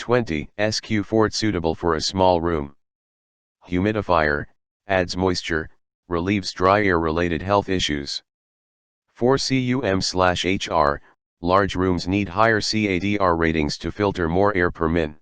20 SQ Fort suitable for a small room. Humidifier, adds moisture, relieves dry air related health issues. 4 cu.m/hr, large rooms need higher CADR ratings to filter more air per min.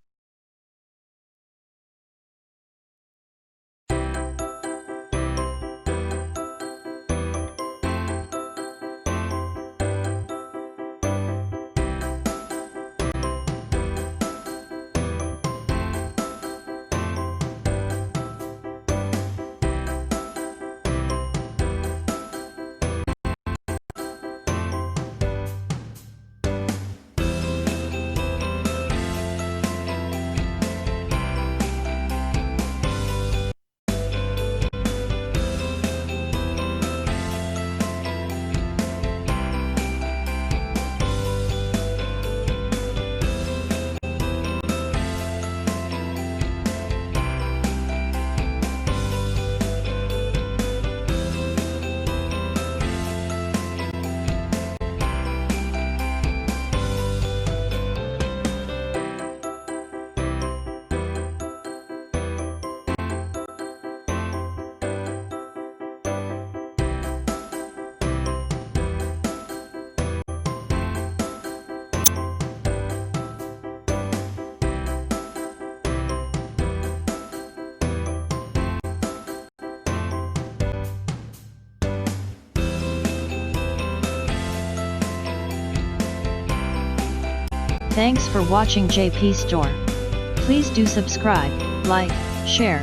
Thanks for watching JP Store. Please do subscribe, like, share,